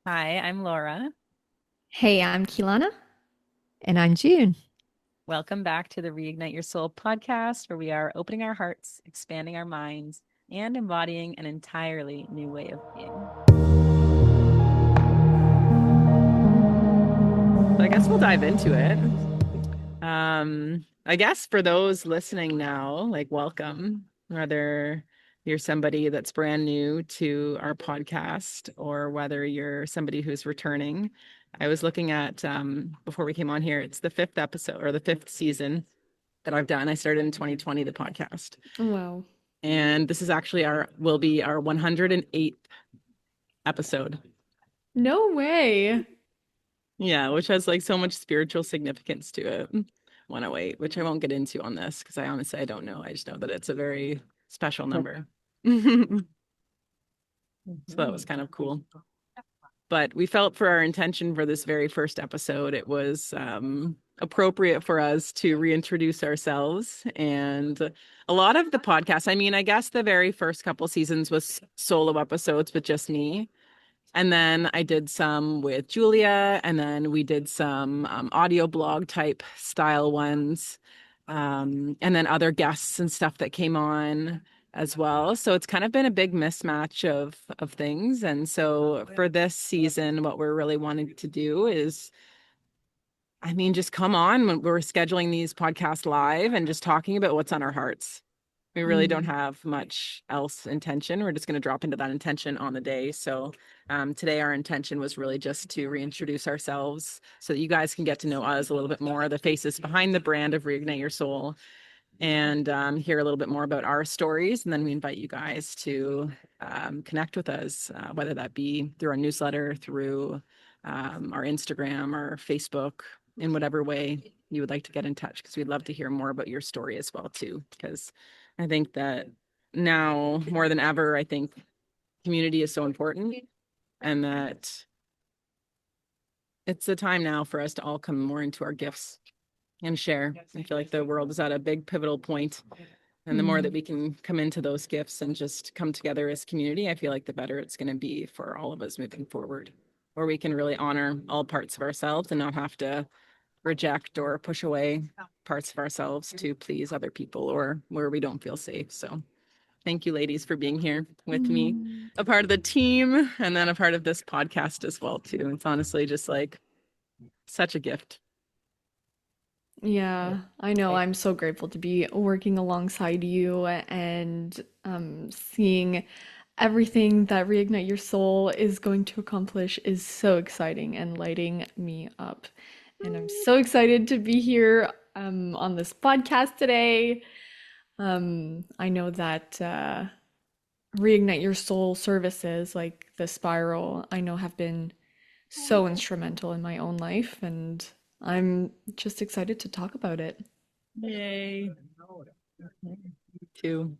Hi, I'm Laura. Hey, I'm Kylannah. And I'm June. Welcome back to the Reignite Your Soul podcast, where we are opening our hearts, expanding our minds, and embodying an entirely new way of being. So I guess we'll dive into it. I guess for those listening now, like welcome, whether you're somebody that's brand new to our podcast or whether you're somebody who's returning. I was looking at before we came on here, it's the fifth episode or the fifth season that I've done. I started in 2020, the podcast. Wow. And this is actually will be our 108th episode. No way. Yeah, which has like so much spiritual significance to it. 108, which I won't get into on this because I don't know. I just know that it's a very special number. So that was kind of cool. But we felt for our intention for this very first episode, it was appropriate for us to reintroduce ourselves. And a lot of the podcast, I mean, I guess the very first couple seasons was solo episodes with just me. And then I did some with Julia, and then we did some audio blog type style ones, and then other guests and stuff that came on as well. So it's kind of been a big mismatch of things. And so for this season, what we're really wanting to do is, I mean, just come on when we're scheduling these podcasts live and just talking about what's on our hearts. We really don't have much else intention. We're just going to drop into that intention on the day. So today our intention was really just to reintroduce ourselves so that you guys can get to know us a little bit more, the faces behind the brand of Reignite Your Soul, and hear a little bit more about our stories. And then we invite you guys to connect with us, whether that be through our newsletter, through our Instagram or Facebook, in whatever way you would like to get in touch, because we'd love to hear more about your story as well too. Because I think that now more than ever, I think community is so important, and that it's the time now for us to all come more into our gifts and share. I feel like the world is at a big pivotal point, and the more that we can come into those gifts and just come together as community, I feel like the better it's going to be for all of us moving forward, where we can really honor all parts of ourselves and not have to reject or push away parts of ourselves to please other people or where we don't feel safe. So thank you, ladies, for being here with me, a part of the team, and then a part of this podcast as well, too. It's honestly just like such a gift. Yeah, I know. I'm so grateful to be working alongside you and seeing everything that Reignite Your Soul is going to accomplish is so exciting and lighting me up. And I'm so excited to be here on this podcast today. I know that Reignite Your Soul services like the Spiral, I know have been so instrumental in my own life, and I'm just excited to talk about it. Yay. Too.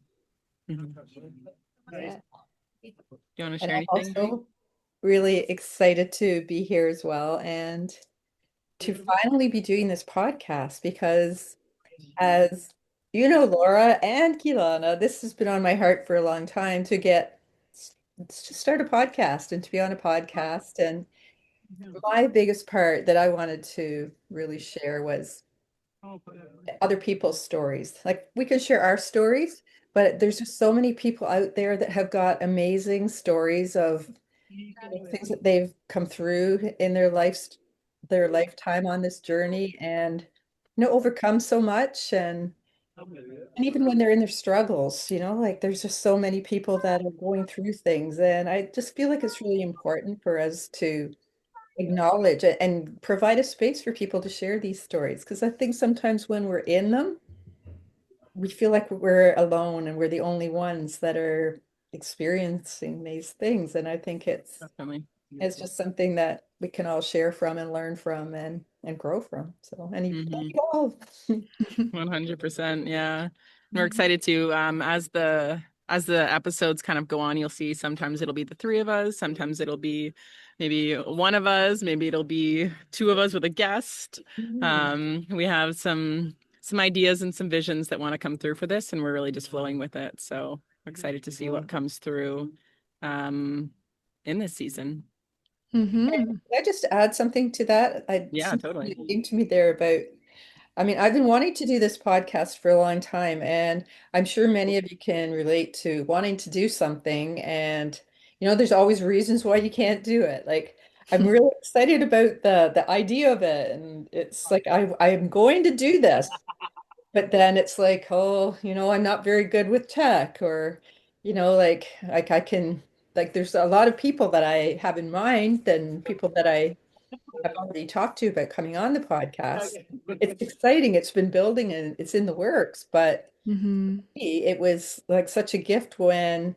Mhm. Yeah. Do you want to And share I'm anything? also really excited to be here as well and to finally be doing this podcast because, as you know, Laura and Kylannah, this has been on my heart for a long time to start a podcast and to be on a podcast. And my biggest part that I wanted to really share was other people's stories. Like we can share our stories, but there's just so many people out there that have got amazing stories of things that they've come through in their lifetime on this journey and overcome so much and even when they're in their struggles, like there's just so many people that are going through things. And I just feel like it's really important for us to acknowledge and provide a space for people to share these stories. Because I think sometimes when we're in them, we feel like we're alone and we're the only ones that are experiencing these things. And I think Definitely. it's just something that we can all share from and learn from and grow from. So, and Mm-hmm. you all. 100%. Yeah. And we're excited to as the episodes kind of go on, you'll see sometimes it'll be the three of us, sometimes it'll be maybe one of us, maybe it'll be two of us with a guest. We have some ideas and some visions that want to come through for this, and we're really just flowing with it. So we're excited to see what comes through um in this season. Mm-hmm. Can I just add something to that? Yeah, totally. Something came to me there about, I mean, I've been wanting to do this podcast for a long time, and I'm sure many of you can relate to wanting to do something, and there's always reasons why you can't do it. Like, I'm really excited about the idea of it, and it's like I am going to do this, but then it's like, oh, I'm not very good with tech, or like I can like there's a lot of people that I have in mind and people that I've already talked to about coming on the podcast. It's exciting. It's been building and it's in the works. But Mm-hmm. it was like such a gift when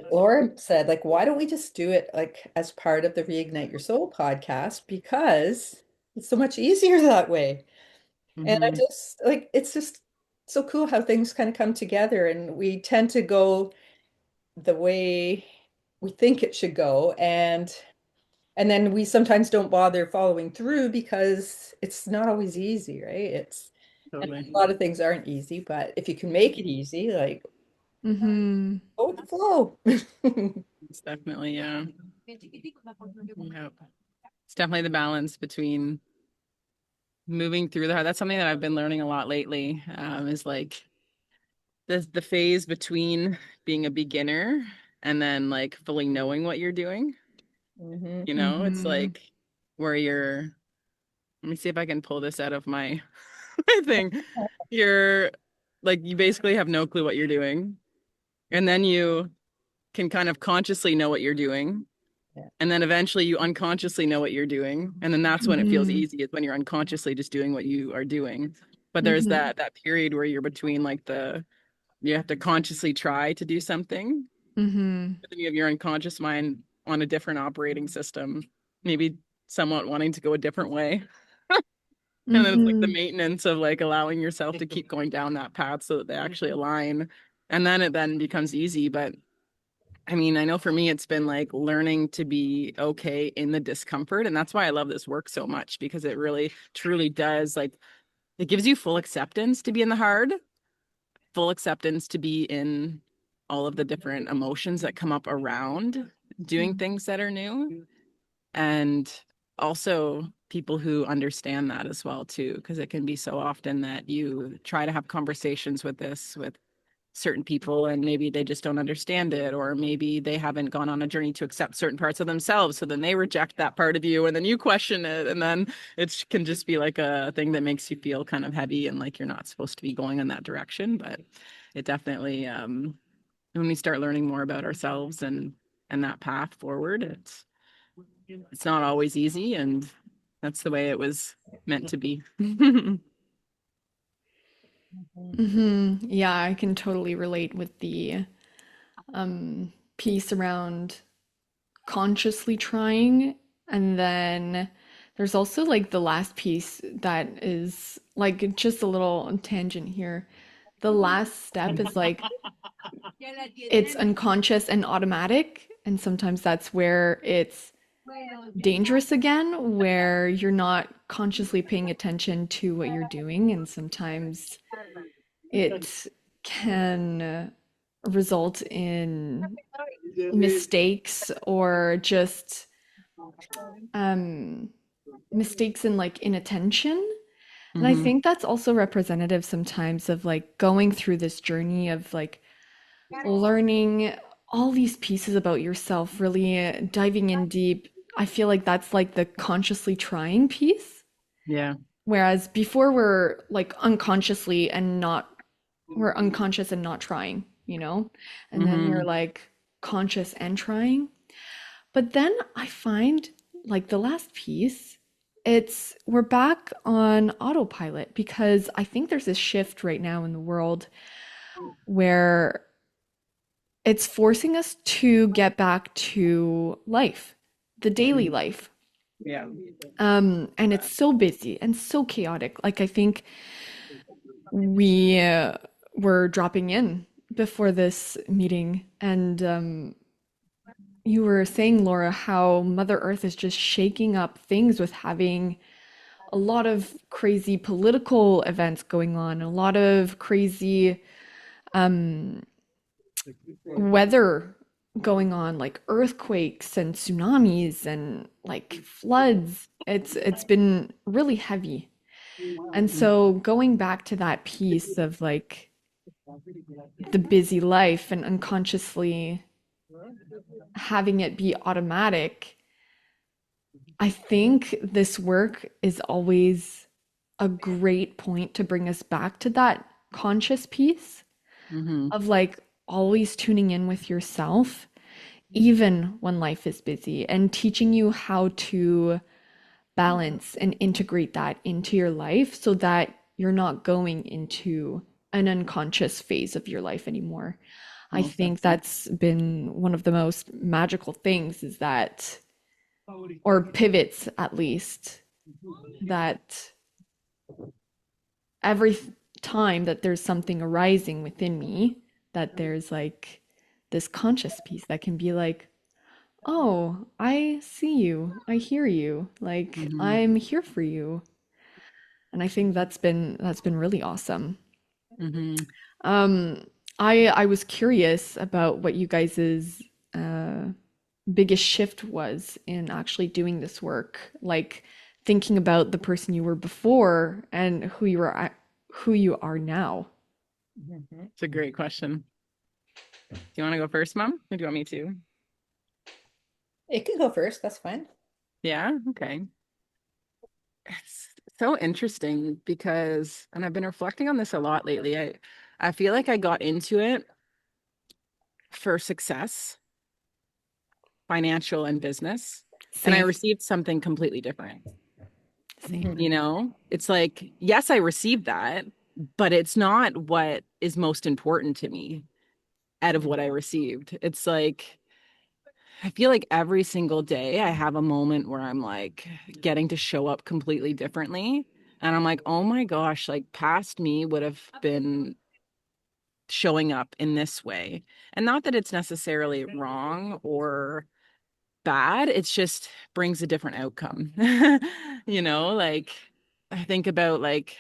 Laura said, like, why don't we just do it like as part of the Reignite Your Soul podcast? Because it's so much easier that way. And I Hmm. just like it's just so cool how things kind of come together and we tend to go the way we think it should go. And then we sometimes don't bother following through because it's not always easy, right? And Totally. a lot of things aren't easy, but if you can make it easy, like Mm-hmm. go with the flow. It's definitely, yeah. Yep. It's definitely the balance between moving through the heart. That's something that I've been learning a lot lately, is like the phase between being a beginner and then like fully knowing what you're doing. Hmm. It's Mm-hmm. like where you're, let me see if I can pull this out of my my thing. You're like you basically have no clue what you're doing. And then you can kind of consciously know what you're doing. Yeah. And then eventually you unconsciously know what you're doing. And then that's when it feels Mm-hmm. easy, is when you're unconsciously just doing what you are doing. But there's Mm-hmm. that period where you're between like you have to consciously try to do something. Mm-hmm. But then you have your unconscious mind on a different operating system, maybe somewhat wanting to go a different way. And then it's like the Mm-hmm. maintenance of like allowing yourself to keep going down that path so that they actually align. And then it then becomes easy. But I mean, I know for me, it's been like learning to be okay in the discomfort. And that's why I love this work so much, because it really truly does like it gives you full acceptance to be in the hard, full acceptance to be in all of the different emotions that come up around doing things that are new. And also people who understand that as well too, because it can be so often that you try to have conversations with certain people and maybe they just don't understand it, or maybe they haven't gone on a journey to accept certain parts of themselves, so then they reject that part of you and then you question it, and then it can just be like a thing that makes you feel kind of heavy and like you're not supposed to be going in that direction. But it definitely when we start learning more about ourselves and that path forward, it's not always easy, and that's the way it was meant to be. Mm-hmm. Yeah, I can totally relate with the piece around consciously trying. And then there's also like the last piece that is like just a little tangent here. The last step is like it's unconscious and automatic. And sometimes that's where it's dangerous again, where you're not consciously paying attention to what you're doing. And sometimes it can result in mistakes or just um, mistakes in like inattention. And I Hmm. think that's also representative sometimes of like going through this journey of like learning all these pieces about yourself, really diving in deep. I feel like that's like the consciously trying piece. Yeah. Whereas before we're like unconsciously and not, we're unconscious and not trying, you know? And then we're Hmm. like conscious and trying. But then I find like the last piece, it's we're back on autopilot because I think there's this shift right now in the world where it's forcing us to get back to life, the daily life. Yeah. And it's so busy and so chaotic. Like I think we were dropping in before this meeting, and you were saying, Laura, how Mother Earth is just shaking up things with having a lot of crazy political events going on, a lot of crazy weather going on, like earthquakes and tsunamis and like floods. It's been really heavy. And so going back to that piece of like the busy life and unconsciously having it be automatic, I think this work is always a great point to bring us back to that conscious piece Mm-hmm. of like always tuning in with yourself, even when life is busy, and teaching you how to balance and integrate that into your life so that you're not going into an unconscious phase of your life anymore. I think that's been one of the most magical things is that, or pivots at least, that every time that there's something arising within me, that there's like this conscious piece that can be like, oh, I see you, I hear you, like Mm-hmm. I'm here for you. And I think that's been really awesome. Mm-hmm. Um, I was curious about what you guys's uh, biggest shift was in actually doing this work, like thinking about the person you were before and who you are now. It's a great question. Do you want to go first, Mom? Or do you want me to? It can go first, that's fine. Yeah, okay. It's so interesting because, and I've been reflecting on this a lot lately. I feel like I got into it for success, financial and business, and I Same, received something completely different. same. You know, it's like, yes, I received that, but it's not what is most important to me out of what I received. It's like, I feel like every single day I have a moment where I'm like getting to show up completely differently. And I'm like, oh my gosh, like past me would have been showing up in this way. And not that it's necessarily wrong or bad, it's just brings a different outcome. You know, like I think about like,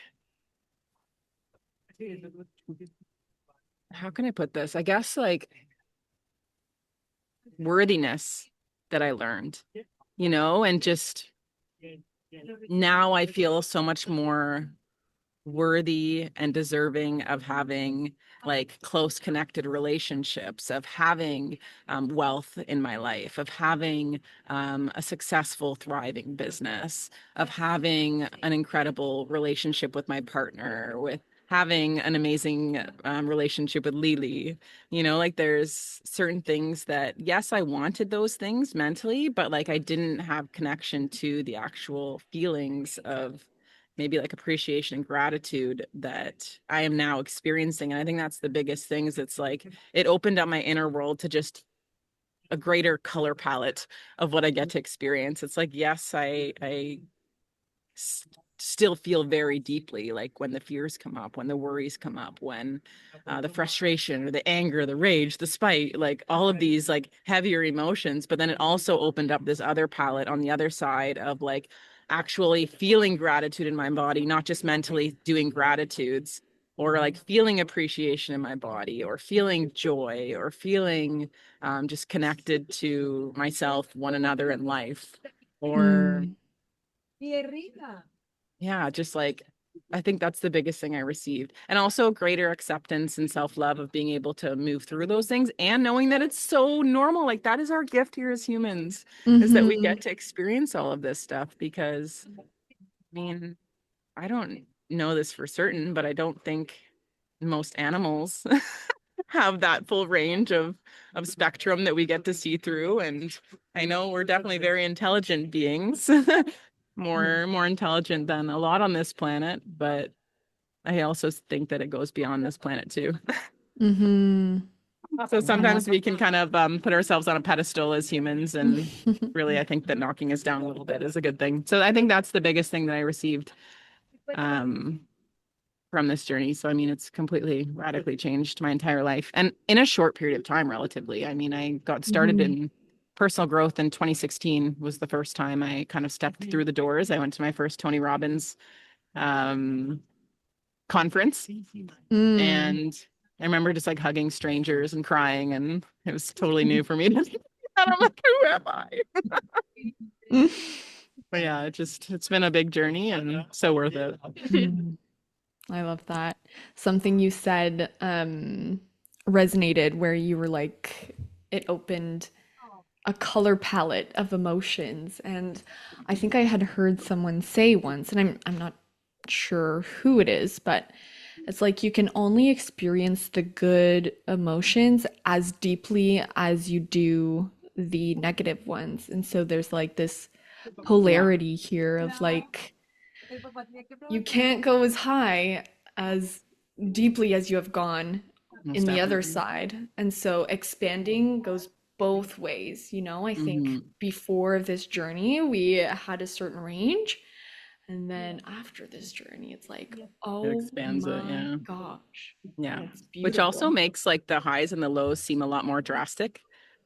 how can I put this? I guess like worthiness that I learned, you know, and just now I feel so much more worthy and deserving of having like close connected relationships, of having wealth in my life, of having a successful, thriving business, of having an incredible relationship with my partner, with having an amazing relationship with Lily. You know, like there's certain things that, yes, I wanted those things mentally, but like I didn't have connection to the actual feelings of maybe like appreciation and gratitude that I am now experiencing. And I think that's the biggest thing is it's like it opened up my inner world to just a greater color palette of what I get to experience. It's like, yes, still feel very deeply like when the fears come up, when the worries come up, when the frustration or the anger, the rage, the spite, like all of these like heavier emotions. But then it also opened up this other palette on the other side of like actually feeling gratitude in my body, not just mentally doing gratitudes, or like feeling appreciation in my body, or feeling joy, or feeling just connected to myself, one another in life, or Mm, yeah, just like I think that's the biggest thing I received. And also greater acceptance and self-love of being able to move through those things and knowing that it's so normal. Like that is our gift here as humans, is that we mm-hmm, get to experience all of this stuff because I mean, I don't know this for certain, but I don't think most animals have that full range of spectrum that we get to see through. And I know we're definitely very intelligent beings, more intelligent than a lot on this planet, but I also think that it goes beyond this planet too. mm-hmm. So Yeah. sometimes we can kind of put ourselves on a pedestal as humans, and really I think that knocking us down a little bit is a good thing. So I think that's the biggest thing that I received um from this journey. So, I mean, it's completely radically changed my entire life and in a short period of time, relatively. I mean, I got started Mhm. in personal growth in 2016 was the first time I kind of stepped through the doors. I went to my first Tony Robbins um, conference Mm. and I remember just like hugging strangers and crying, and it was totally new for me to do that. I'm like, who am I? But yeah, it's been a big journey and so worth it. Mm, I love that. Something you said resonated where you were like, it opened a color palette of emotions. And I think I had heard someone say once, and I'm not sure who it is, but it's like you can only experience the good emotions as deeply as you do the negative ones. And so there's like this Yeah, polarity here of like you can't go as high as deeply as you have gone most in the other definitely. side. And so expanding goes both ways. You know, I think Hmm. before this journey, we had a certain range. And then after this journey, it's like, It oh expands it. my Yeah. gosh, Yeah. it's Which also beautiful. makes like the highs and the lows seem a lot more drastic.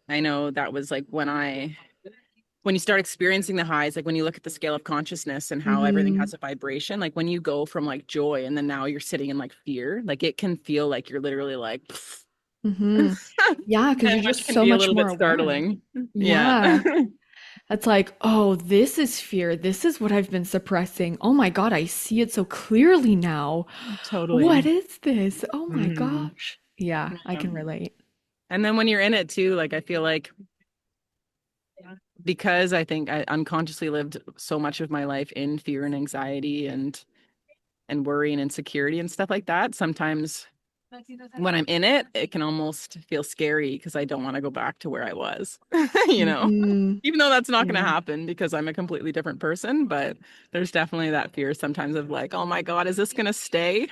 I know that was like when you start experiencing the highs, like when you look at the scale of consciousness and how everything Mm-hmm. has a vibration, like when you go from like joy and then now you're sitting in like fear, like it can feel like you're literally like, Mm-hmm. Yeah, because you're which just can so be a much little more bit aware. startling. Yeah. Yeah. It's like, oh, this is fear. This is what I've been suppressing. Oh my God, I see it so clearly now. What Totally. is this? Oh my Mhm. gosh. Yeah, I Yeah. can relate. And then when you're in it too, like I feel like because I think I unconsciously lived so much of my life in fear and anxiety and worry and insecurity and stuff like that, sometimes when I'm in it, it can almost feel scary because I don't want to go back to where I was, you know, Hmm. even though that's not going to Yeah. happen because I'm a completely different person. But there's definitely that fear sometimes of like, oh my God, is this going to stay?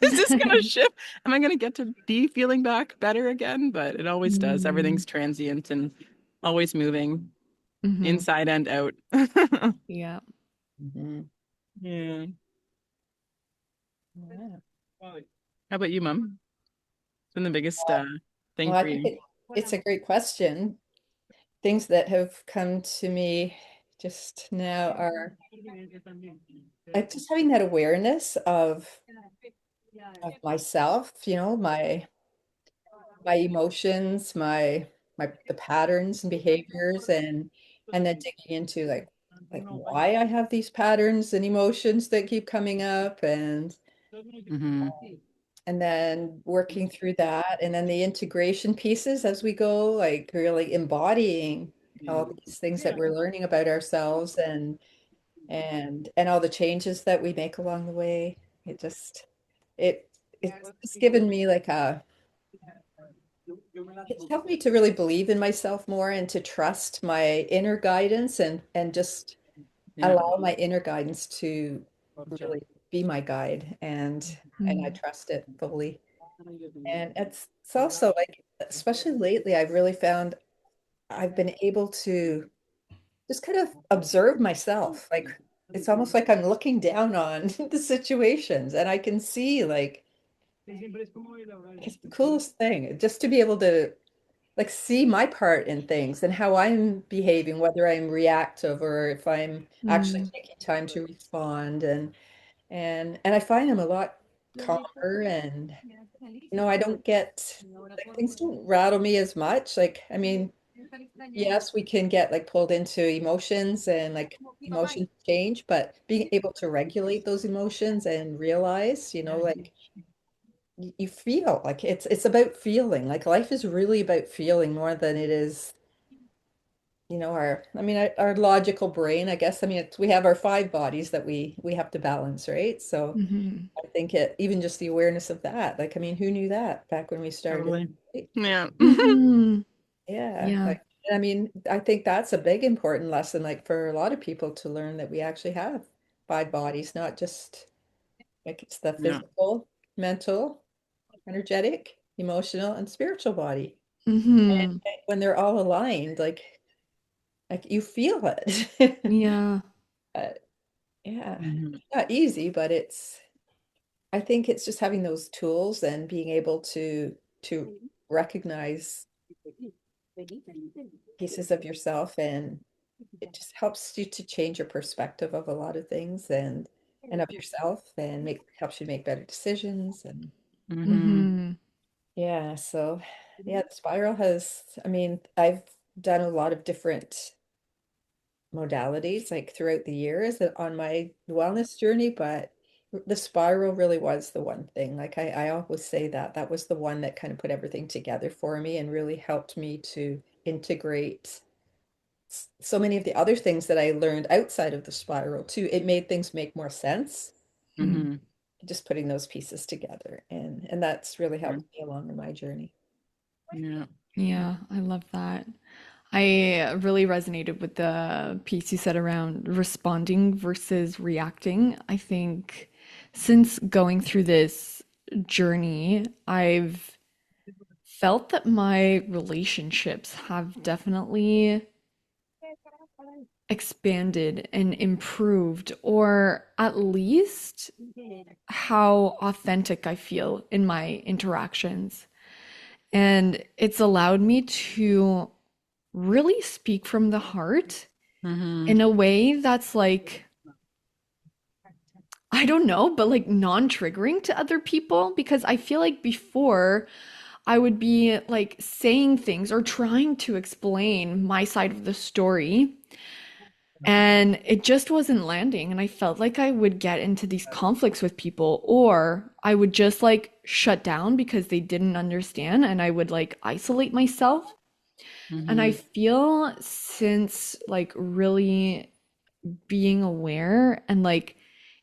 Is this going to shift? Am I going to get to be feeling back better again? But it always does. Mm. Everything's transient and always moving Hmm. inside and out. Yeah. Mhm. Yeah. Yeah. How about you, Mom? It's been the biggest thing Well, for I think you. it's a great question. Things that have come to me just now are like just having that awareness of myself, my emotions, my the patterns and behaviors, and then digging into like why I have these patterns and emotions that keep coming up, Hmm. and then working through that, and then the integration pieces as we go, like really embodying all these things that we're learning about ourselves, and all the changes that we make along the way. It just it it's just given me like a it's helped me to really believe in myself more and to trust my inner guidance, and just Yeah. allow my inner guidance to really be my guide, and I Mm. trust it fully. And it's also like, especially lately, I've really found I've been able to just kind of observe myself. Like it's almost like I'm looking down on the situations, and I can see like it's the coolest thing just to be able to like see my part in things and how I'm behaving, whether I'm reactive or if I'm actually Mm. taking time to respond, and I find I'm a lot calmer, and I don't get like things don't rattle me as much. Like, I mean, yes, we can get like pulled into emotions, and like emotions change, but being able to regulate those emotions and realize, like you feel like it's about feeling. Like life is really about feeling more than it is, our logical brain, I guess. I mean, we have our five bodies that we have to balance, right? So Hmm. I think even just the awareness of that, like, I mean, who knew that back when we started? Totally. Right? Yeah. Hmm. Yeah, Yeah. like, I mean, I think that's a big important lesson, like for a lot of people to learn that we actually have five bodies, not just like it's the Yeah. physical, mental, energetic, emotional, and spiritual body. Hmm. And when they're all aligned, like you feel it. Yeah. Uh, yeah, Mhm. it's not easy, but I think it's just having those tools and being able to recognize pieces of yourself, and it just helps you to change your perspective of a lot of things, and of yourself, and helps you make better decisions, and Mhm. Hmm. Yeah, so yeah, the spiral has, I mean, I've done a lot of different modalities like throughout the years on my wellness journey, but the spiral really was the one thing. Like I always say that that was the one that kind of put everything together for me and really helped me to integrate so many of the other things that I learned outside of the spiral too. It made things make more sense, Mm. Hmm. just putting those pieces together. And that's really helped me along in my journey. Yeah. Yeah, I love that. I really resonated with the piece you said around responding versus reacting. I think since going through this journey, I've felt that my relationships have definitely expanded and improved, or at least how authentic I feel in my interactions. And it's allowed me to really speak from the heart Hmm. in a way that's like, I don't know, but like non-triggering to other people because I feel like before I would be like saying things or trying to explain my side of the story and it just wasn't landing. And I felt like I would get into these conflicts with people or I would just like shut down because they didn't understand and I would like isolate myself. And I Hmm. feel since like really being aware and like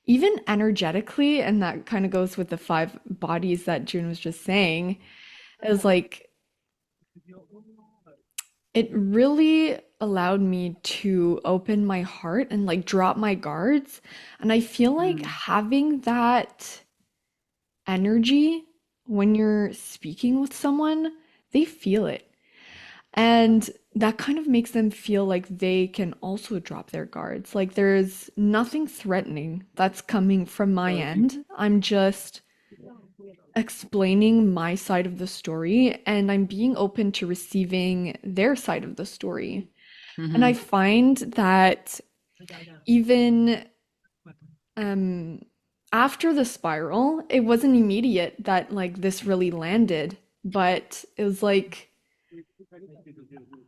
even energetically, and that kind of goes with the five bodies that June was just saying, is like it really allowed me to open my heart and like drop my guards. And I feel like having that energy when you're speaking with someone, they feel it. And that kind of makes them feel like they can also drop their guards. Like there's nothing threatening that's coming from my end. I'm just explaining my side of the story and I'm being open to receiving their side of the story. And I Hmm. find that even um, after the spiral, it wasn't immediate that like this really landed, but it was like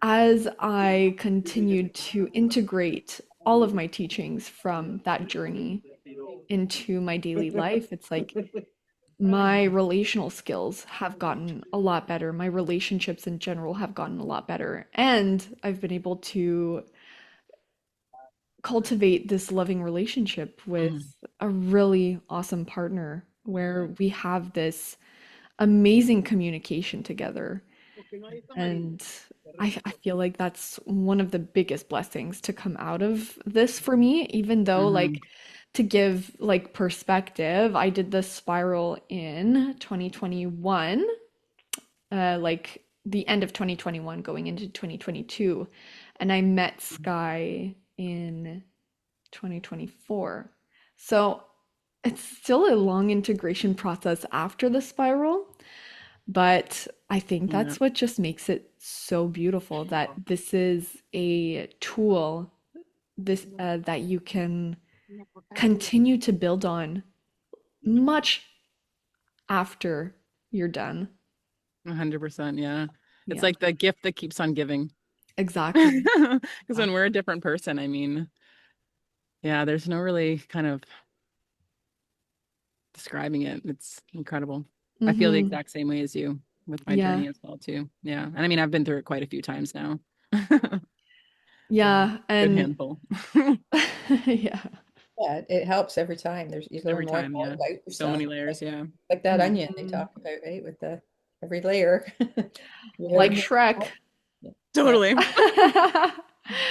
as I continued to integrate all of my teachings from that journey into my daily life, it's like my relational skills have gotten a lot better. My relationships in general have gotten a lot better. And I've been able to cultivate this loving relationship with Hmm. a really awesome partner where we have this amazing communication together. And I feel like that's one of the biggest blessings to come out of this for me, even though, Hmm. like, to give like perspective, I did the spiral in 2021, like the end of 2021 going into 2022, and I met Sky in 2024. So it's still a long integration process after the spiral, but I think Yeah. that's what just makes it so beautiful that this is a tool this that you can continue to build on much after you're done. 100%. Yeah. It's Yeah, like the gift that keeps on giving. exactly. Because when we're a Exactly. different person, I mean, yeah, there's no really kind of describing it. It's incredible. I feel the Mm-hmm. exact same way as you with my Yeah. journey as well too. Yeah. And I mean, I've been through it quite a few times now. Yeah, Good and handful. yeah. Yeah, it helps every time. There's you learn Every more and time, more yeah. about So many yourself. layers, yeah. Like that onion they Mhm. talk about, right? With the every layer. You Like learn more. Shrek. Yeah. Totally.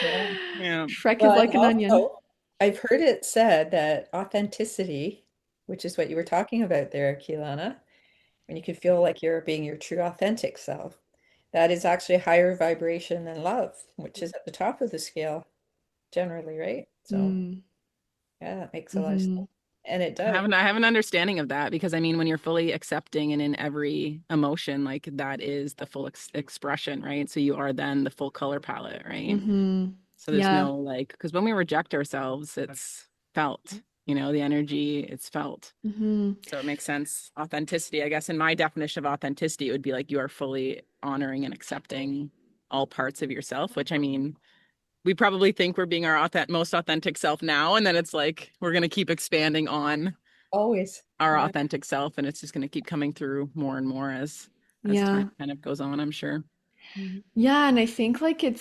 Yeah. Yeah. Shrek is Well, and like an onion. also, I've heard it said that authenticity, which is what you were talking about there, Kylannah, when you can feel like you're being your true authentic self, that is actually a higher vibration than love, which is at the top of the scale generally, right? So, Mm. yeah, that makes a lot of sense. Hmm. And it I does. have I have an understanding of that because I mean, when you're fully accepting and in every emotion, like that is the full expression, right? So you are then the full color palette, right? Hmm. So there's Yeah. no like, because when we reject ourselves, it's felt. the energy, it's felt. Hmm. So it makes sense. Authenticity, I guess, in my definition of authenticity, it would be like you are fully honoring and accepting all parts of yourself, which I mean, we probably think we're being our most authentic self now. And then it's like we're going to keep expanding on Always. our Yeah. authentic self. And it's just going to keep coming through more and more as time Yeah. kind of goes on, I'm sure. Mhm. Yeah, and I think like it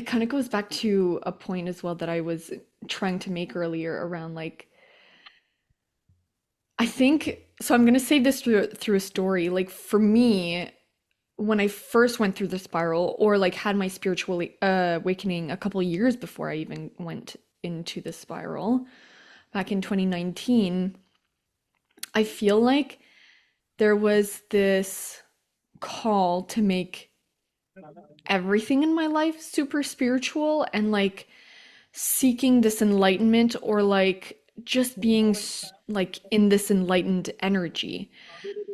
kind of goes back to a point as well that I was trying to make earlier around like I think so I'm gonna say this through a story. Like for me, when I first went through the spiral or like had my spiritual awakening a couple years before I even went into the spiral back in 2019, I feel like there was this call to make everything in my life super spiritual and like seeking this enlightenment or like just being like in this enlightened energy.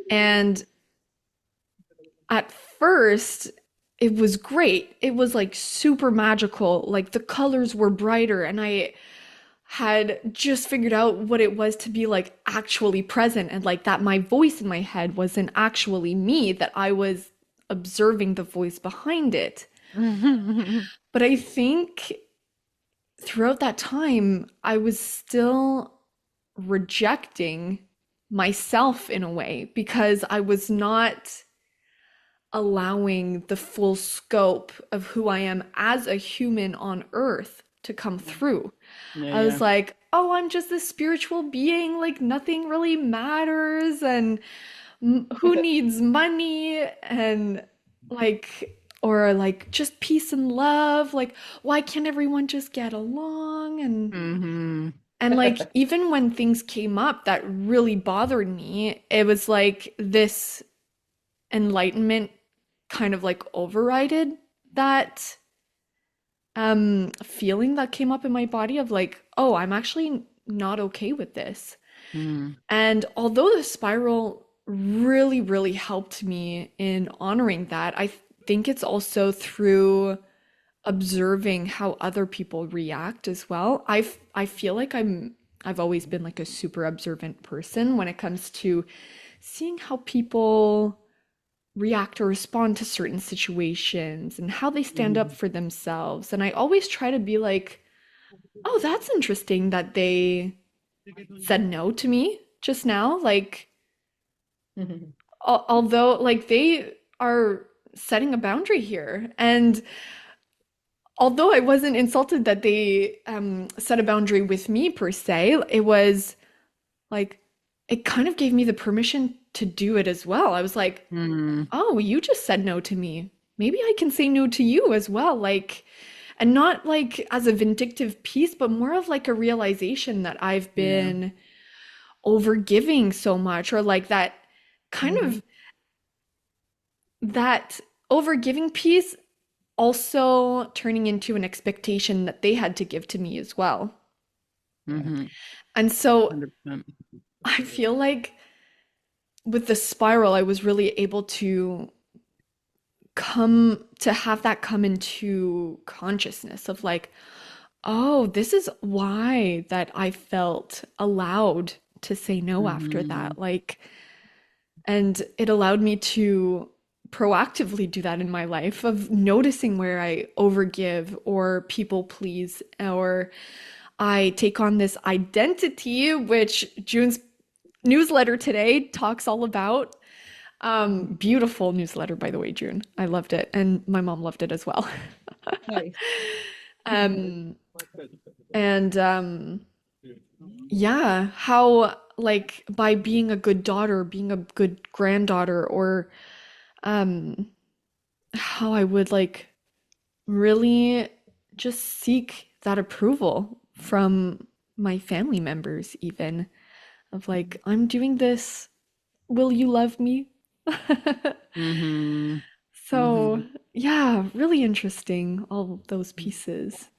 And at first, it was great. It was like super magical. Like the colors were brighter, and I had just figured out what it was to be like actually present and like that my voice in my head wasn't actually me, that I was observing the voice behind it. But I think throughout that time, I was still rejecting myself in a way because I was not allowing the full scope of who I am as a human on earth to come through. Yeah, I was yeah. like, oh, I'm just this spiritual being, like nothing really matters, and who needs money, and like, or like just peace and love. Like, why can't everyone just get along? Hmm. And like, even when things came up that really bothered me, it was like this enlightenment kind of like overrided that feeling that came up in my body of like, oh, I'm actually not okay with this. Mm. And although the spiral really, really helped me in honoring that, I think it's also through observing how other people react as well. I feel like I've always been like a super observant person when it comes to seeing how people react or respond to certain situations and how they stand up Mhm. for themselves. And I always try to be like, oh, that's interesting that they said no to me just now. Like, although, like, they are setting a boundary here. And although I wasn't insulted that they set a boundary with me per se, it was like, it kind of gave me the permission to do it as well. I was like, Mm. oh, you just said no to me. Maybe I can say no to you as well. Like, and not like as a vindictive piece, but more of like a realization that I've Yeah. been overgiving so much, or like that kind Mhm. of that overgiving piece also turning into an expectation that they had to give to me as well. Hmm. And so 100%. I feel like with the spiral, I was really able to come to have that come into consciousness of like, oh, this is why that I felt allowed to say no after Hmm. that. Like, and it allowed me to proactively do that in my life of noticing where I overgive or people please, or I take on this identity, which June's newsletter today talks all about. Beautiful newsletter, by the way, June. I loved it, and my mom loved it as well. Nice. Um, and yeah, how like by being a good daughter, being a good granddaughter, or um, how I would like really just seek that approval from my family members, even of like, I'm doing this. Will you love me? Hmm. So, Hmm. yeah, really interesting, all of those pieces.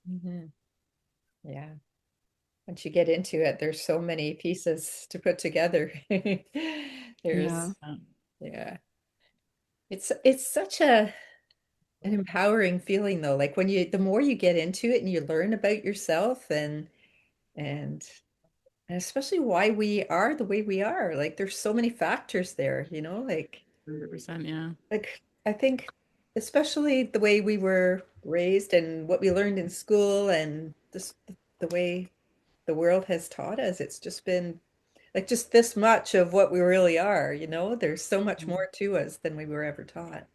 Mhm. Yeah. Once you get into it, there's so many pieces to put together. Yeah. There's, yeah. It's such an empowering feeling though. Like when you the more you get into it and you learn about yourself, and and especially why we are the way we are. Like there's so many factors there, you know, 100%, yeah. like I think especially the way we were raised and what we learned in school and just the way the world has taught us, it's just been like just this much of what we really are, you know? There's so much more to us than we were ever taught.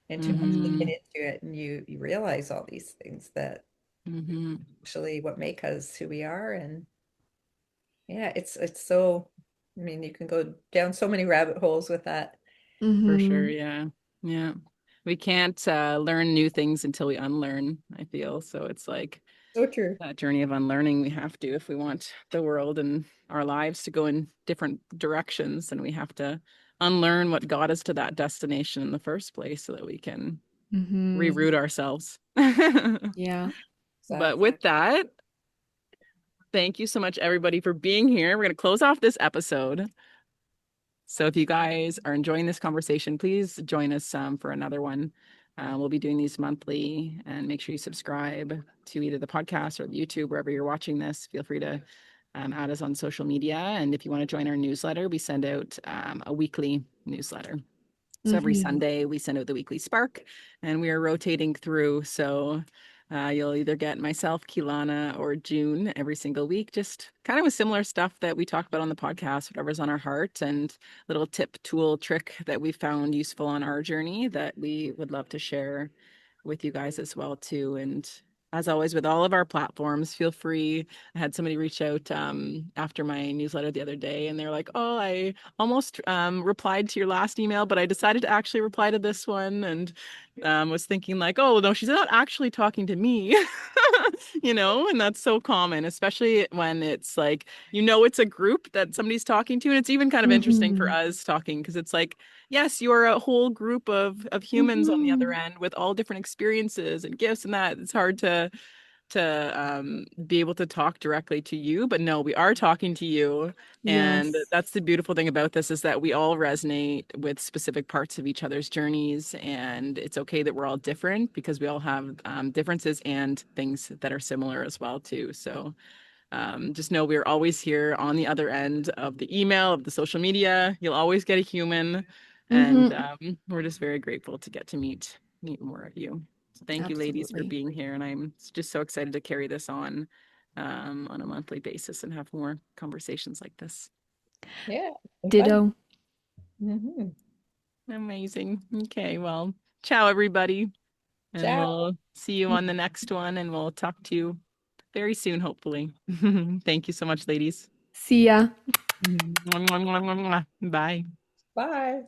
And to actually Mm-hmm. get into it and you realize all these things that Mm-hmm. actually what make us who we are. And yeah, it's so, I mean, you can go down so many rabbit holes with that. For sure, Mm-hmm. yeah. Yeah. We can't learn new things until we unlearn, I feel. So it's like So true. that journey of unlearning we have to if we want the world and our lives to go in different directions, and we have to unlearn what got us to that destination in the first place so that we can Mm-hmm. reroute ourselves. Yeah. But Exactly. with that, thank you so much, everybody, for being here. We're going to close off this episode. So if you guys are enjoying this conversation, please join us for another one. We'll be doing these monthly, and make sure you subscribe to either the podcast or the YouTube, wherever you're watching this. Feel free to add us on social media. And if you want to join our newsletter, we send out a weekly newsletter. So every Mm-hmm. Sunday we send out the weekly spark, and we are rotating through. So you'll either get myself, Kylannah, or June every single week, just kind of with similar stuff that we talk about on the podcast, whatever's on our heart, and little tip, tool, trick that we found useful on our journey that we would love to share with you guys as well too. And as always, with all of our platforms, feel free. I had somebody reach out after my newsletter the other day, and they're like, "Oh, I almost replied to your last email, but I decided to actually reply to this one," and was thinking like, "Oh, no, she's not actually talking to me," you know, and that's so common, especially when it's like, it's a group that somebody's talking to, and it's even kind of interesting for Mm-hmm. us talking because it's like, yes, you are a whole group of humans on the other Mm-hmm. end with all different experiences and gifts and that. It's hard to be able to talk directly to you, but no, we are talking to you. And Yes. that's the beautiful thing about this, is that we all resonate with specific parts of each other's journeys, and it's okay that we're all different because we all have differences and things that are similar as well too. So just know we're always here on the other end of the email, of the social media. You'll always get a human, and Mm-hmm. we're just very grateful to get to meet more of you. So thank you, ladies, for Absolutely. being here, and I'm just so excited to carry this on a monthly basis and have more conversations like this. Yeah, it's fun. Ditto. Hmm. Amazing. Okay, well, ciao, everybody, and Ciao. we'll see you on the next one, and we'll talk to you very soon, hopefully. Thank you so much, ladies. See ya. Bye. Bye.